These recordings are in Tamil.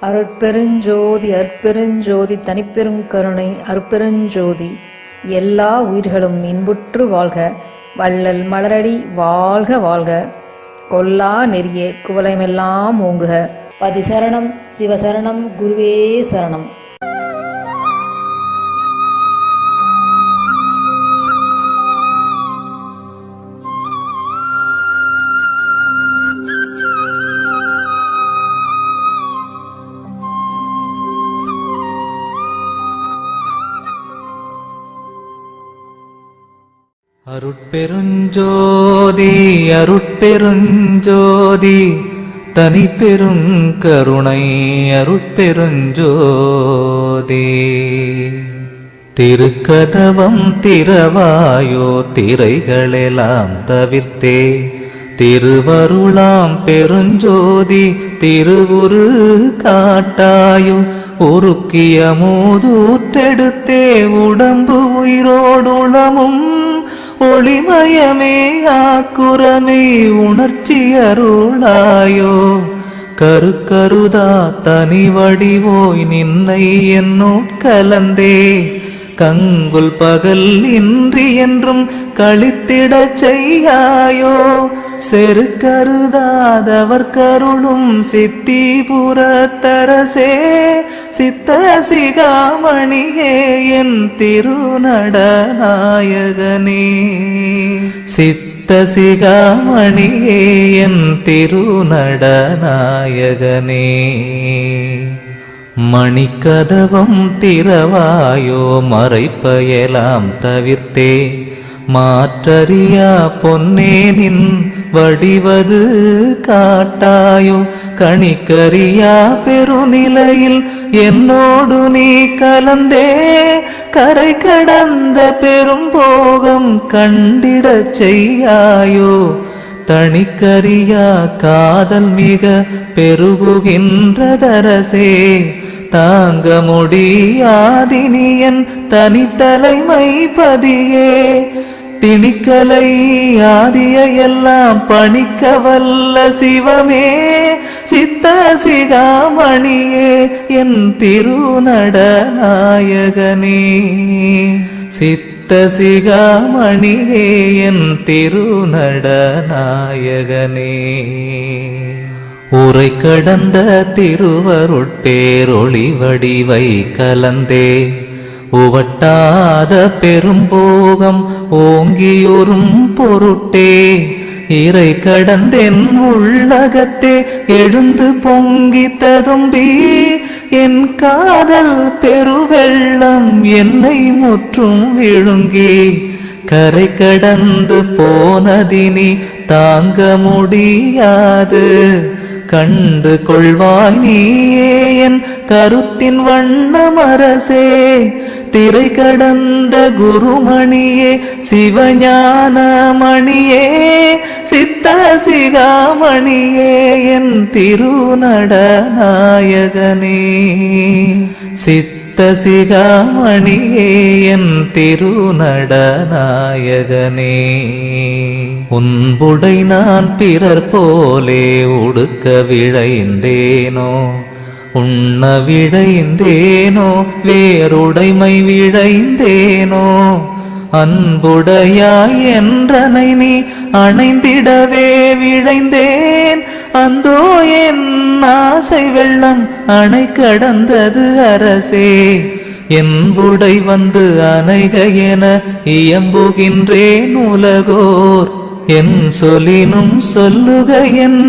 அருட்பெருஞ்சோதி அற்பெருஞ்சோதி தனிப்பெருங்கருணை அருட்பெருஞ்சோதி. எல்லா உயிர்களும் இன்புற்று வாழ்க, வள்ளல் மலரடி வாழ்க வாழ்க. கொல்லா நெறிய குவலயமெல்லாம் ஓங்குக. பதிசரணம் சிவசரணம் குருவே சரணம். அருட்பெருஞ்சோதி அருட்பெருஞ்சோதி தனிப்பெருங்கருணை அருட்பெருஞ்சோதி. திருக்கதவம் திறவாயோ திரைகளெல்லாம் தவிர்த்தே, திருவருளாம் பெருஞ்சோதி திருவுரு காட்டாயோ. உருக்கிய மூதூற்றெடுத்தே உடம்பு உயிரோடுளமும் ஒளிமயமே ஆக்குரமே உணர்ச்சி அருளாயோ. கருக்கருதா தனி வடிவோய் நின்னை என்னோட்கலந்தே, கங்குல் பகல் இன்றி என்றும் கழித்திடச் செய்யாயோ. செருக்கருதாதவர் கருளும் சித்திபுரத்தரசே, சித்த சிகாமணியே என் திருநடநாயகனே. சித்த சிகாமணியே என் திருநடநாயகனே. மணிக்கதவம் திறவாயோ மறைப்பயலாம் தவிர்த்தே, மாற்றறியா பொன்னே நின் வடிவது காட்டாயோ. கணிக்கறியா பெருநிலையில் என்னோடு நீ கலந்தே, கரை கடந்த பெரும் போகம் கண்டிடச் செய்யாயோ. தணிக்கறியா காதல் மிக பெருகுகின்றதரசே, தாங்க முடியாதினியன் தனித்தலைமை பதியே. திணிக்கலை ஆதிய எல்லாம் பணிக்க வல்ல சிவமே, சித்த சிகாமணியே என் திருநடநாயகனே. சித்த சிகாமணியே என் திருநடநாயகனே. உரை கடந்த திருவருட்பேரொளி வடிவை கலந்தே, உவட்டாத பெரும்போகம் ஓங்கியுறும் பொருட்டே. இறை கடந்தென் உள்ளகத்தே எழுந்து பொங்கி ததும்பி, என் காதல் பெருவெள்ளம் என்னை முற்றும் விழுங்கி. கரை கடந்து போனதினி தாங்க முடியாது, கண்டு கொள்வாய் நீயே என் கருத்தின் வண்ணமரசே. திரை கடந்த குருமணியே சிவஞானமணியே, சித்த சிகாமணியே என் திருநடநாயகனே. சித்த சிகாமணியே என் திருநடநாயகனே. உன்புடை நான் பிறர் போலே உடுக்க விழைந்தேனோ, உண்ண விழைந்தேனோ வேறுடைமை விழைந்தேனோ. அன்புடையாய் என்றனை நீ அணைந்திடவே விழைந்தேன், அந்தோ என் ஆசை வெள்ளம் அணை கடந்தது அரசே. என்புடை வந்து அணைக என இயம்புகின்றேன் உலகோர், என் சொல்லினும் சொல்லுக என்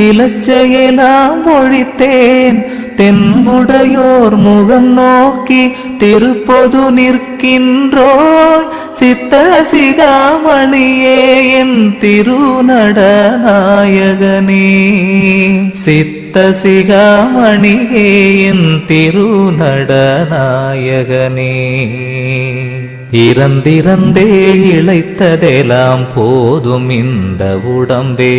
இலச்சையெல்லாம் ஒழித்தேன். தென்புடையோர் முகம் நோக்கி திருப்பொது நிற்கின்றோய், சித்த சிகாமணியே என் திருநடநாயகனே. சித்த சிகாமணியே என் திருநடநாயகனே. இறந்திறந்தே இழைத்ததெல்லாம் போதும் இந்த உடம்பே,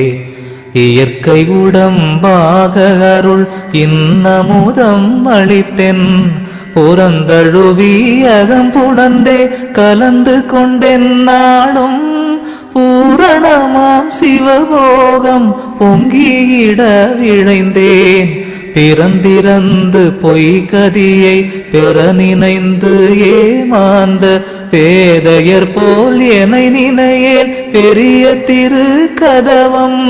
இயற்கை உடம்பாக அருள் இன்னமுதம் அளித்தென். புறந்தழுவி அகம்புடந்தே கலந்து கொண்டென் நாடும், பூரணமாம் சிவபோகம் பொங்கியிட விழைந்தேன். பிறந்திறந்து பொய்கதியை பெற நினைந்து ஏமாந்த பேதையர் போல் எனை நினையேல் பெரிய திரு கதவம்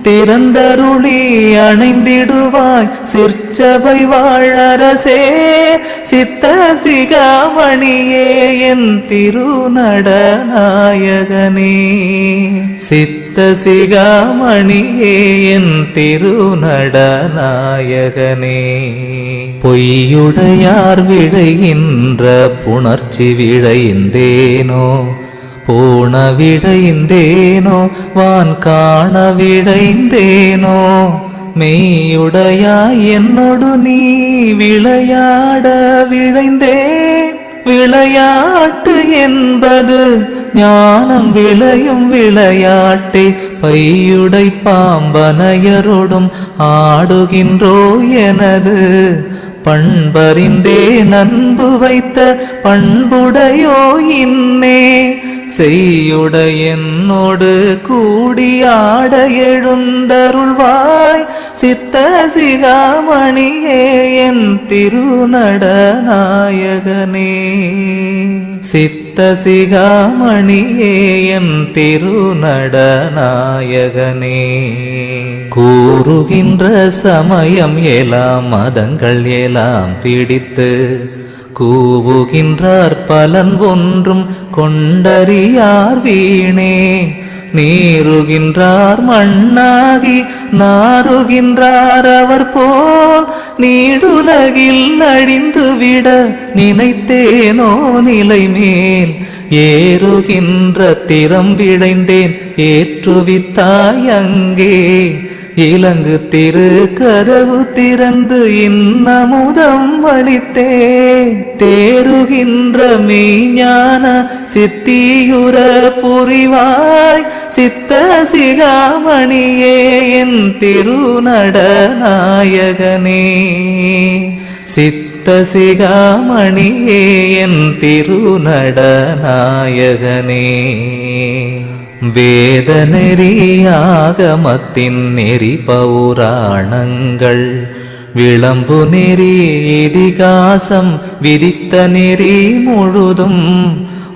திறந்தருளி அணைந்திடுவாய் சிற்சபை வாழரசே சித்த சிகாமணியே என் திருநடநாயகனே சித்த சிகாமணியே என் திருநடநாயகனே பொய்யுடையார் விடைகின்ற புணர்ச்சி விழைந்தேனோ பூண விடைந்தேனோ வான் காண விடைந்தேனோ மெய்யுடையாய் என்னொடு நீ விளையாட விழைந்தேன் விளையாட்டு என்பது ஞானம் விளையும் விளையாட்டே பையுடை பாம்பனையரோடும் ஆடுகின்றோ எனது பண்பறிந்தே நண்பு வைத்த பண்புடையோ இன்னே செய்யுடையனோடு கூடியாட எழுந்தருள்வாய் சித்த சிகாமணியே என் திருநடநாயகனே சித்த சிகாமணியே என் திருநடநாயகனே கூறுகின்ற சமயம் எல்லாம் மதங்கள் எல்லாம் பிடித்து கூவுகின்றார் பலன் ஒன்றும் கொண்டறியார் வீணே நீருகின்றார் மண்ணாகி நாருகின்றார் அவர் போல் நீடுலகில் அழிந்துவிட நினைத்தேனோ நிலை மேல் ஏறுகின்ற திறம் விழைந்தேன் ஏற்றுவித்தாய் அங்கே இலங்கு திரு கதவு திறந்து இன்னமுதம் அளித்தே தேறுகின்ற மெய்ஞான சித்தியுற புரிவாய் சித்த சிகாமணியே என் திருநடநாயகனே சித்த சிகாமணியே என் திருநடநாயகனே வேத நெறியாகமத்தின் நெறி பௌராணங்கள் விளம்பு நெறி இதிகாசம் விதித்த நெறி முழுதும்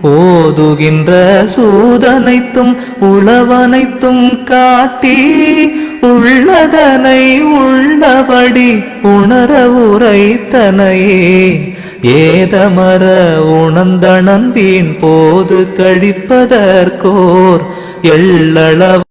ஓதுகின்ற சூதனைத்தும் உளவனைத்தும் காட்டி உள்ளதனை உள்ளபடி உணர உரைத்தனையே ஏதமர உணர்ந்தனன் வீண் போது கழிப்பதற்கோர் எள்ளளவு